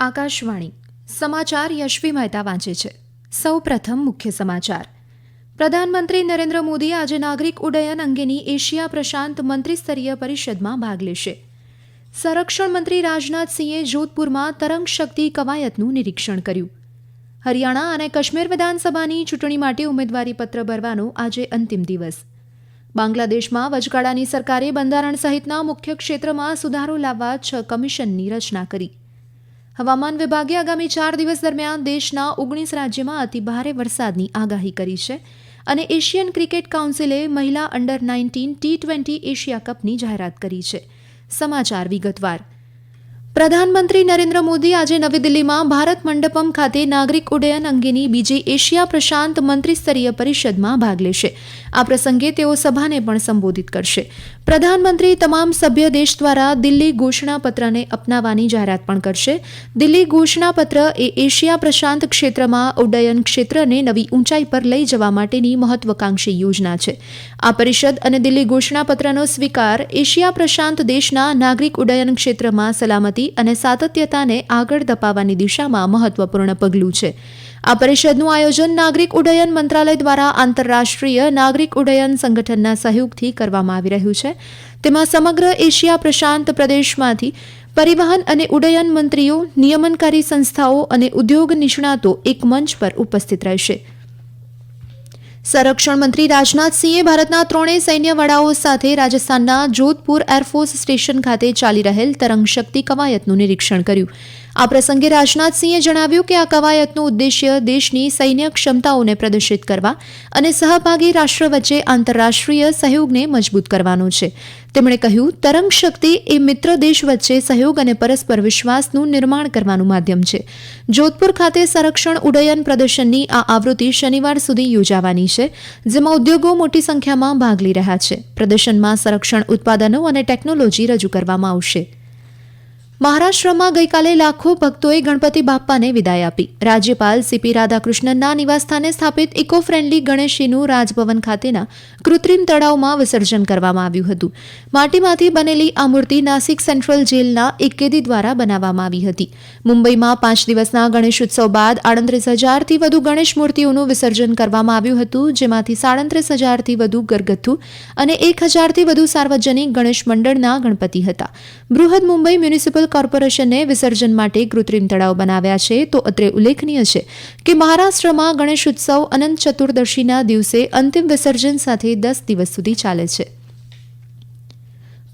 આકાશવાણી સમાચાર યશવી મહેતા વાંચે છે. સૌપ્રથમ મુખ્ય સમાચાર. પ્રધાનમંત્રી નરેન્દ્ર મોદી આજે નાગરિક ઉડ્ડયન અંગેની એશિયા પ્રશાંત મંત્રીસ્તરીય પરિષદમાં ભાગ લેશે. સંરક્ષણ મંત્રી રાજનાથસિંહે જોધપુરમાં તરંગ શક્તિ કવાયતનું નિરીક્ષણ કર્યું. હરિયાણા અને કાશ્મીર વિધાનસભાની ચૂંટણી માટે ઉમેદવારી પત્ર ભરવાનો આજે અંતિમ દિવસ. બાંગ્લાદેશમાં વચગાળાની સરકારે બંધારણ સહિતના મુખ્ય ક્ષેત્રમાં સુધારો લાવવા 6 કમિશનની રચના કરી. હવામાન વિભાગે આગામી 4 દિવસ દરમિયાન દેશના 19 રાજ્યમાં અતિભારે વરસાદની આગાહી કરી છે અને એશિયન ક્રિકેટ કાઉન્સિલે મહિલા અંડર-19 T20 એશિયા કપની જાહેરાત કરી છે. સમાચાર વિગતવાર. પ્રધાનમંત્રી નરેન્દ્ર મોદી આજે નવી દિલ્હીમાં ભારત મંડપમ ખાતે નાગરિક ઉડ્ડયન અંગેની બીજી એશિયા પ્રશાંત મંત્રીસ્તરીય પરિષદમાં ભાગ લેશે. આ પ્રસંગે તેઓ સભાને પણ સંબોધિત કરશે. પ્રધાનમંત્રી તમામ સભ્ય દેશ દ્વારા દિલ્હી ઘોષણાપત્રને અપનાવવાની જાહેરાત પણ કરશે. દિલ્હી ઘોષણાપત્ર એ એશિયા પ્રશાંત ક્ષેત્રમાં ઉડ્ડયન ક્ષેત્રને નવી ઊંચાઈ પર લઈ જવા માટેની મહત્વાકાંક્ષી યોજના છે. આ પરિષદ અને દિલ્હી ઘોષણાપત્રનો સ્વીકાર એશિયા પ્રશાંત દેશના નાગરિક ઉડ્ડયન ક્ષેત્રમાં સલામતી અને સાતત્યતાને આગળ ધપાવવાની દિશામાં મહત્વપૂર્ણ પગલું છે. આ પરિષદનું આયોજન નાગરિક ઉડ્ડયન મંત્રાલય દ્વારા આંતરરાષ્ટ્રીય નાગરિક ઉડ્ડયન સંગઠનના સહયોગથી કરવામાં આવી રહ્યું છે. તેમાં સમગ્ર એશિયા પ્રશાંત પ્રદેશમાંથી પરિવહન અને ઉડ્ડયન મંત્રીઓ, નિયમનકારી સંસ્થાઓ અને ઉદ્યોગ નિષ્ણાતો એક મંચ પર ઉપસ્થિત રહેશે. સંરક્ષણ મંત્રી રાજનાથસિંહે ભારતના 3 સૈન્ય વડાઓ સાથે રાજસ્થાનના જોધપુર એરફોર્સ સ્ટેશન ખાતે ચાલી રહેલ તરંગ શક્તિ કવાયતનું નિરીક્ષણ કર્યું. આ પ્રસંગે રાજનાથસિંહે જણાવ્યું કે આ કવાયતનો ઉદ્દેશ્ય દેશની સૈન્ય ક્ષમતાઓને પ્રદર્શિત કરવા અને સહભાગી રાષ્ટ્ર વચ્ચે આંતરરાષ્ટ્રીય સહયોગને મજબૂત કરવાનો છે. તેમણે કહ્યું, તરંગ શક્તિ એ મિત્ર દેશ વચ્ચે સહયોગ અને પરસ્પર વિશ્વાસનું નિર્માણ કરવાનું માધ્યમ છે. જોધપુર ખાતે સંરક્ષણ ઉડ્ડયન પ્રદર્શનની આ આવૃત્તિ શનિવાર સુધી યોજાવાની છે, જેમાં ઉદ્યોગો મોટી સંખ્યામાં ભાગ લઈ રહ્યા છે. પ્રદર્શનમાં સંરક્ષણ ઉત્પાદનો અને ટેકનોલોજી રજૂ કરવામાં આવશે. મહારાષ્ટ્રમાં ગઈકાલે લાખો ભક્તોએ ગણપતિ બાપ્પાને વિદાય આપી. રાજ્યપાલ CP રાધાકૃષ્ણનના નિવાસસ્થાને સ્થાપિત ઇકો ફ્રેન્ડલી ગણેશજીનું રાજભવન ખાતેના કૃત્રિમ તળાવમાં વિસર્જન કરવામાં આવ્યું હતું. માટીમાંથી બનેલી આ મૂર્તિ નાસિક સેન્ટ્રલ જેલના એક કેદી દ્વારા બનાવવામાં આવી હતી. મુંબઈમાં 5 દિવસના ગણેશ ઉત્સવ બાદ 38,000થી વધુ ગણેશ મૂર્તિઓનું વિસર્જન કરવામાં આવ્યું હતું, જેમાંથી 37,000થી વધુ ઘરગથ્થુ અને 1,000થી વધુ સાર્વજનિક ગણેશ મંડળના ગણપતિ હતા. બૃહદ મુંબઈ મ્યુનિસિપલ કોર્પોરેશને વિસર્જન માટે કૃત્રિમ તળાવ બનાવ્યા છે. તો અત્રે ઉલ્લેખનીય છે કે મહારાષ્ટ્રમાં ગણેશ ઉત્સવ અનંત ચતુર્દશીના દિવસે અંતિમ વિસર્જન સાથે 10 દિવસ સુધી ચાલે છે.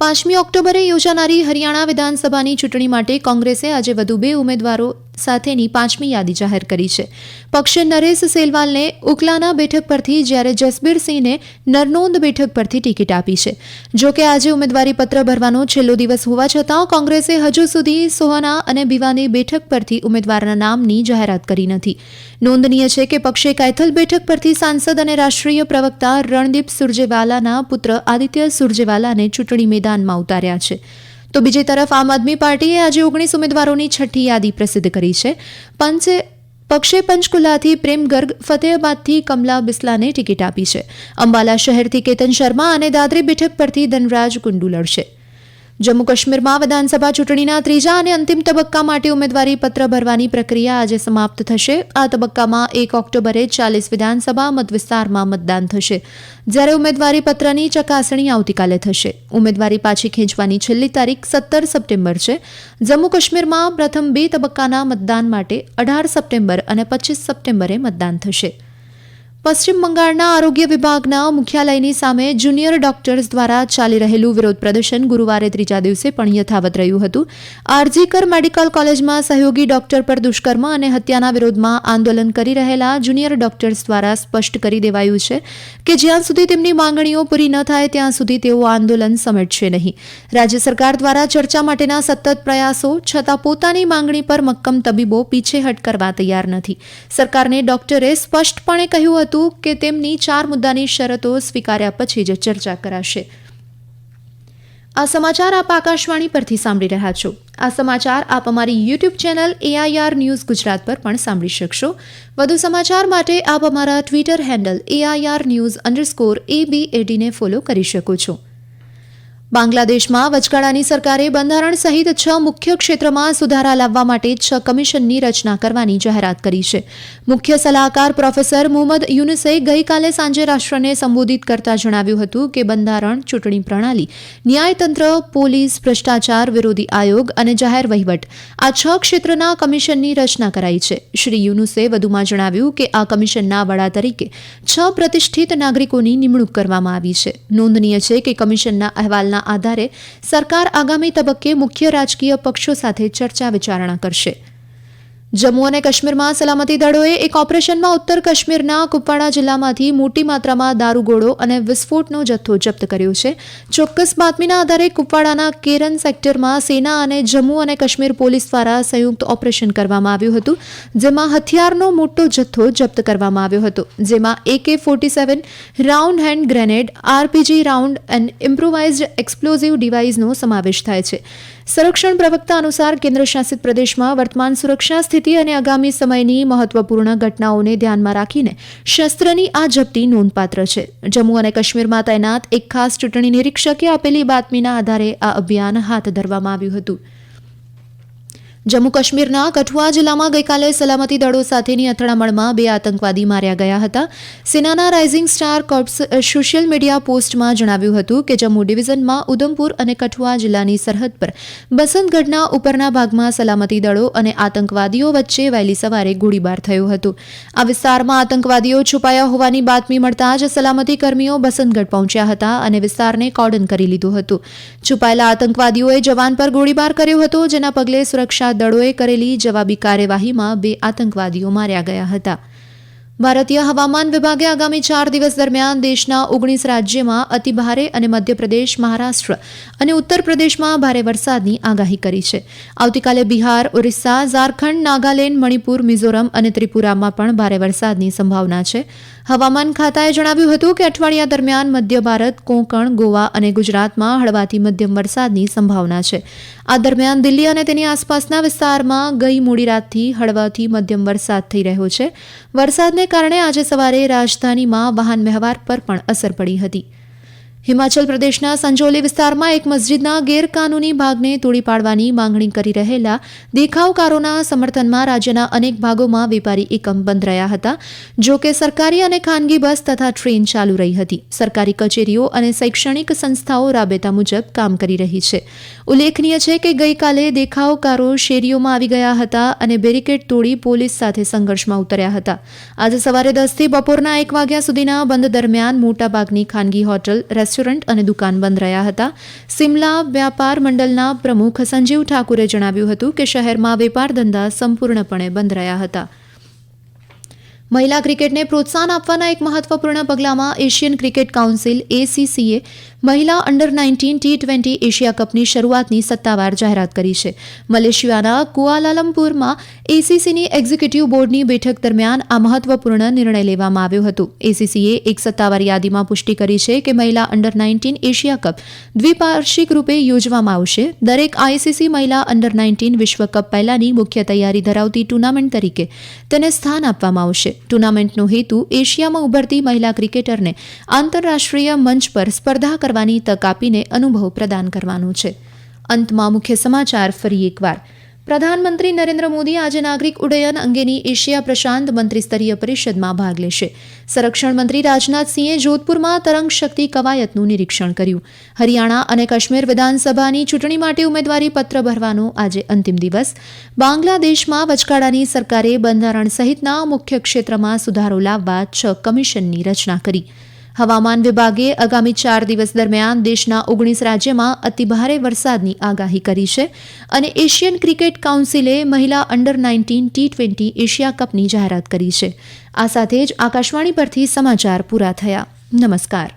5મી ઓક્ટોબરે યોજાનારી હરિયાણા વિધાનસભાની ચૂંટણી માટે કોંગ્રેસે આજે વધુ 2 ઉમેદવારો સાથેની 5મી યાદી જાહેર કરી છે. પક્ષે નરેશ સેલવાલને ઉકલાના બેઠક પરથી જ્યારે જસબીરસિંહને નરનોંદ બેઠક પરથી ટિકિટ આપી છે. જો કે આજે ઉમેદવારી પત્ર ભરવાનો છેલ્લો દિવસ હોવા છતાં કોંગ્રેસે હજુ સુધી સોહના અને ભિવાની બેઠક પરથી ઉમેદવારના નામની જાહેરાત કરી નથી. નોંધનીય છે કે પક્ષે કૈથલ બેઠક પરથી સાંસદ અને રાષ્ટ્રીય પ્રવક્તા રણદીપ સુરજેવાલાના પુત્ર આદિત્ય સુરજેવાલાને ચૂંટણી મેદાનમાં ઉતાર્યા છે. તો બીજી તરફ આમ આદમી પાર્ટીએ આજે 19 ઉમેદવારોની 6ઠ્ઠી યાદી પ્રસિદ્ધ કરી છે. પક્ષે પંચકુલાથી પ્રેમ ગર્ગ, ફતેહાબાદથી કમલા બિસ્લાને ટિકિટ આપી છે. અંબાલા શહેરથી કેતન શર્મા અને દાદરી બેઠક પરથી ધનરાજ કુંડુ લડશે. જમ્મુ કાશ્મીરમાં વિધાનસભા ચૂંટણીના 3જા અને અંતિમ તબક્કા માટે ઉમેદવારી પત્ર ભરવાની પ્રક્રિયા આજે સમાપ્ત થશે. આ તબક્કામાં 1 ઓક્ટોબરે 40 વિધાનસભા મતવિસ્તારમાં મતદાન થશે, જ્યારે ઉમેદવારી પત્રની ચકાસણી આવતીકાલે થશે. ઉમેદવારી પાછી ખેંચવાની છેલ્લી તારીખ 17 સપ્ટેમ્બર છે. જમ્મુ કાશ્મીરમાં પ્રથમ 2 તબક્કાના મતદાન માટે 18 સપ્ટેમ્બર અને 25 સપ્ટેમ્બરે મતદાન થશે. પશ્ચિમ બંગાળના આરોગ્ય વિભાગના મુખ્યાલયની સામે જુનિયર ડોક્ટર્સ દ્વારા ચાલી રહેલું વિરોધ પ્રદર્શન ગુરુવારે 3જા દિવસે પણ યથાવત રહ્યું હતું. આરજીકર મેડિકલ કોલેજમાં સહયોગી ડોક્ટર પર દુષ્કર્મ અને હત્યાના વિરોધમાં આંદોલન કરી રહેલા જુનિયર ડોક્ટર્સ દ્વારા સ્પષ્ટ કરી દેવાયું છે કે જ્યાં સુધી તેમની માંગણીઓ પૂરી ન થાય ત્યાં સુધી તેઓ આંદોલન સમેટશે નહીં. રાજ્ય સરકાર દ્વારા ચર્ચા માટેના સતત પ્રયાસો છતાં પોતાની માંગણી પર મક્કમ તબીબો પીછેહટ કરવા તૈયાર નથી. સરકારને ડોક્ટરે સ્પષ્ટપણે કહ્યું કે તેમની 4 મુદ્દાની શરતો સ્વીકાર્યા પછી જ ચર્ચા કરાશે. આ સમાચાર આપ આકાશવાણી પરથી સાંભળી રહ્યા છો. આ સમાચાર આપ અમારી YouTube channel AIR news Gujarat પર પણ સાંભળી શકશો. વધુ સમાચાર માટે આપ અમારા ટ્વિટર હેન્ડલ AIR News_ABAD ને ફોલો કરી શકો છો. બાંગ્લાદેશમાં વચગાળાની સરકારે બંધારણ સહિત 6 મુખ્ય ક્ષેત્રમાં સુધારા લાવવા માટે 6 કમિશનની રચના કરવાની જાહેરાત કરી છે. મુખ્ય સલાહકાર પ્રોફેસર મુહમ્મદ યુનુસે ગઈકાલે સાંજે રાષ્ટ્રને સંબોધિત કરતા જણાવ્યું હતું કે બંધારણ, ચૂંટણી પ્રણાલી, ન્યાયતંત્ર, પોલીસ, ભ્રષ્ટાચાર વિરોધી આયોગ અને જાહેર વહીવટ આ 6 ક્ષેત્રના કમિશનની રચના કરાઈ છે. શ્રી યુનુસે વધુમાં જણાવ્યું કે આ કમિશનના વડા તરીકે 6 પ્રતિષ્ઠિત નાગરિકોની નિમણૂક કરવામાં આવી છે. નોંધનીય છે કે કમિશનના અહેવાલના આધારે સરકાર આગામી તબક્કે મુખ્ય રાજકીય પક્ષો સાથે ચર્ચા વિચારણા કરશે. જમ્મુ અને કાશ્મીરમાં સલામતી દળોએ એક ઓપરેશનમાં ઉત્તર કાશ્મીરના કુપવાડા જિલ્લામાંથી મોટી માત્રામાં દારૂગોળો અને વિસ્ફોટનો જથ્થો જપ્ત કર્યો છે. ચોક્કસ બાતમીના આધારે કુપવાડાના કેરન સેક્ટરમાં સેના અને જમ્મુ અને કાશ્મીર પોલીસ દ્વારા સંયુક્ત ઓપરેશન કરવામાં આવ્યું હતું, જેમાં હથિયારનો મોટો જથ્થો જપ્ત કરવામાં આવ્યો હતો, જેમાં AK-47 round hand grenade, RPG round અને ઇમ્પ્રોવાઇઝડ એક્સપ્લોઝિવ ડિવાઇસનો સમાવેશ થાય છે. સંરક્ષણ પ્રવક્તા અનુસાર કેન્દ્ર શાસિત પ્રદેશમાં વર્તમાન સુરક્ષા સ્થિતિ અને આગામી સમયની મહત્વપૂર્ણ ઘટનાઓને ધ્યાનમાં રાખીને શસ્ત્રની આ જપ્તી નોંધપાત્ર છે. જમ્મુ અને કાશ્મીરમાં તૈનાત એક ખાસ ચૂંટણી નિરીક્ષકે આપેલી બાતમીના આધારે આ અભિયાન હાથ ધરવામાં આવ્યું હતું. જમ્મુ કાશ્મીરના કઠુઆ જિલ્લામાં ગઈકાલે સલામતી દળો સાથેની અથડામણમાં 2 આતંકવાદી માર્યા ગયા હતા. સેનાના rising star corps social media પોસ્ટમાં જણાવ્યું હતું કે જમ્મુ ડિવિઝનમાં ઉધમપુર અને કઠુઆ જિલ્લાની સરહદ પર બસંતગઢના ઉપરના ભાગમાં સલામતી દળો અને આતંકવાદીઓ વચ્ચે વહેલી સવારે ગોળીબાર થયો હતો. આ વિસ્તારમાં આતંકવાદીઓ છુપાયા હોવાની બાતમી મળતા જ સલામતી કર્મીઓ બસંતગઢ પહોંચ્યા હતા અને વિસ્તારને કોર્ડન કરી લીધું હતું. છુપાયેલા આતંકવાદીઓએ જવાન પર ગોળીબાર કર્યો હતો, જેના પગલે સુરક્ષા દળોએ કરેલી જવાબી કાર્યવાહીમાં 2 આતંકવાદીઓ માર્યા ગયા હતા. ભારતીય હવામાન વિભાગે આગામી 4 દિવસ દરમિયાન દેશના 19 રાજ્યમાં અતિભારે અને મધ્યપ્રદેશ, મહારાષ્ટ્ર અને ઉત્તર પ્રદેશમાં ભારે વરસાદની આગાહી કરી છે. આવતીકાલે બિહાર, ઓરિસ્સા, ઝારખંડ, નાગાલેન્ડ, મણિપુર, મિઝોરમ અને ત્રિપુરામાં પણ ભારે વરસાદની સંભાવના છે. હવામાન ખાતાએ જણાવ્યું હતું કે અઠવાડિયા દરમિયાન મધ્ય ભારત, કોંકણ, ગોવા અને ગુજરાતમાં હળવાથી મધ્યમ વરસાદની સંભાવના છે. આ દરમિયાન દિલ્હી અને તેની આસપાસના વિસ્તારમાં ગઈ મોડી રાતથી હળવાથી મધ્યમ વરસાદ થઈ રહ્યો છે. વરસાદને કારણે આજે સવારે રાજધાનીમાં વાહન વ્યવહાર પર પણ અસર પડી હતી. હિમાચલ પ્રદેશના સંજૌલી વિસ્તારમાં એક મસ્જિદના ગેરકાનૂની ભાગને તોડી પાડવાની માંગણી કરી રહેલા દેખાવકારોના સમર્થનમાં રાજ્યના અનેક ભાગોમાં વેપારી એકમ બંધ રહ્યા હતા. જો કે સરકારી અને ખાનગી બસ તથા ટ્રેન ચાલુ રહી હતી. સરકારી કચેરીઓ અને શૈક્ષણિક સંસ્થાઓ રાબેતા મુજબ કામ કરી રહી છે. ઉલ્લેખનીય છે કે ગઈકાલે દેખાવકારો શેરીઓમાં આવી ગયા હતા અને બેરિકેડ તોડી પોલીસ સાથે સંઘર્ષમાં ઉતર્યા હતા. આજે સવારે 10 થી બપોરના 1 વાગ્યા સુધીના બંધ દરમિયાન મોટાભાગની ખાનગી હોટલ, રેસ્ટોરન્ટ અને દુકાન બંધ રહ્યા હતા. સિમલા વ્યાપાર મંડળના પ્રમુખ સંજીવ ઠાકુરે જણાવ્યું હતું કે શહેરમાં વેપાર ધંધા સંપૂર્ણપણે બંધ રહ્યા હતા. મહિલા ક્રિકેટને પ્રોત્સાહન આપવાના એક મહત્વપૂર્ણ પગલામાં એશિયન ક્રિકેટ કાઉન્સિલ ACCએ મહિલા અંડર-19 T20 એશિયા કપની શરૂઆતની સત્તાવાર જાહેરાત કરી છે. મલેશિયાના કુઆલાલંપુરમાં ACCની એક્ઝિક્યુટિવ બોર્ડની બેઠક દરમિયાન આ મહત્વપૂર્ણ નિર્ણય લેવામાં આવ્યો હતો. ACCએ એક સત્તાવાર યાદીમાં પુષ્ટિ કરી છે કે મહિલા અંડર-19 એશિયા કપ દ્વિવાર્ષિક રૂપે યોજવામાં આવશે. દરેક ICC મહિલા અંડર-19 વિશ્વકપ પહેલાની મુખ્ય તૈયારી ધરાવતી ટુર્નામેન્ટ તરીકે તેને સ્થાન આપવામાં આવશે. ટુર્નામેન્ટનો હેતુ એશિયામાં ઉભરતી મહિલા ક્રિકેટરને આંતરરાષ્ટ્રીય મંચ પર સ્પર્ધા કરવાની તક આપીને અનુભવ પ્રદાન કરવાનો છે. અંતમાં મુખ્ય સમાચાર ફરી એકવાર. પ્રધાનમંત્રી નરેન્દ્ર મોદી આજે નાગરિક ઉડ્ડયન અંગેની એશિયા પ્રશાંત મંત્રીસ્તરીય પરિષદમાં ભાગ લેશે. સંરક્ષણ મંત્રી રાજનાથસિંહે જોધપુરમાં તરંગ શક્તિ કવાયતનું નિરીક્ષણ કર્યું. હરિયાણા અને કાશ્મીર વિધાનસભાની ચૂંટણી માટે ઉમેદવારી પત્ર ભરવાનો આજે અંતિમ દિવસ. બાંગ્લાદેશમાં વચગાળાની સરકારે બંધારણ સહિતના મુખ્ય ક્ષેત્રમાં સુધારો લાવવા 6 કમિશનની રચના કરી. હવામાન વિભાગે આગામી 4 દિવસ દરમિયાન દેશના 19 રાજ્યમાં અતિભારે વરસાદની આગાહી કરી છે. અને એશિયન ક્રિકેટ કાઉન્સિલે મહિલા અંડર-19 T20 એશિયા કપની જાહેરાત કરી છે. આ સાથે જ આકાશવાણી પરથી સમાચાર પૂરા થયા. નમસ્કાર.